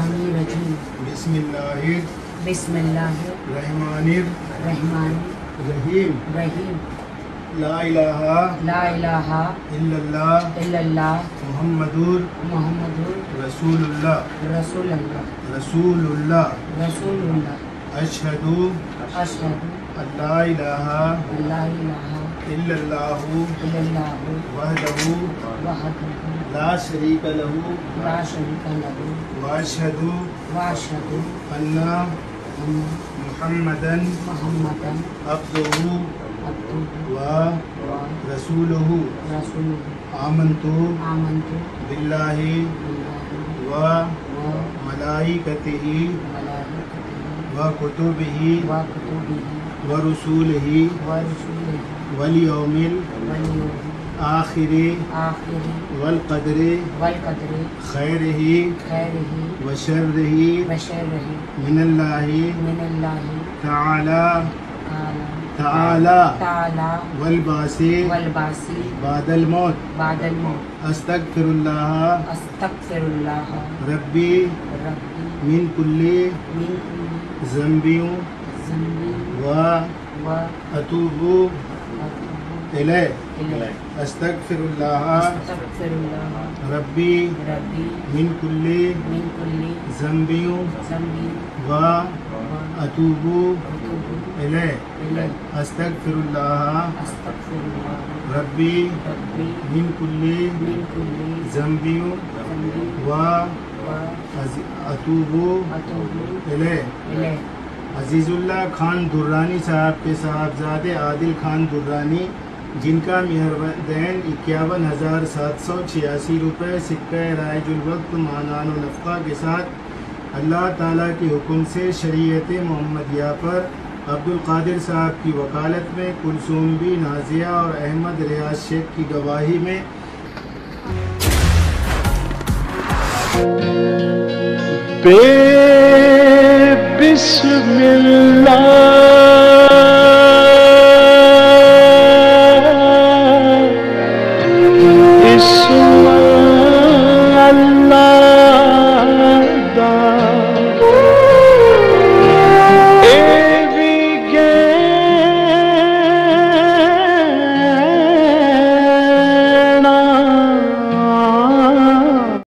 الرجیم بسم اللہ الرحمن الرحیم لا الہ الا اللہ محمد رسول اللہ اشہد لا الہ الا اللہ وحدہ لا شریک لہ واشہد ان محمدً عبدہ ورسولہ آمنت باللہ وملائکتہ وکتبہ ورسولہ والیوم الآخر والقدر خیرہ وشرہ من اللہ تعالی والبعث بعد الموت استغفر اللہ ربی من کل ذنب واتوب الیہ استغفر اللہ ربی من کل ذنب واتوب الیہ استغفر اللہ ربی من کل ذنب واتوب الیہ۔ عزیز اللہ خان درانی صاحب کے صاحبزادے عادل خان درانی، جن کا مہردین 51,786 روپے سکہ رائج الوقت معنان و نفقہ کے ساتھ اللہ تعالیٰ کے حکم سے شریعت محمدیہ پر عبدالقادر صاحب کی وکالت میں کلثوم بی نازیہ اور احمد ریاض شیخ کی گواہی میں بسم اللہ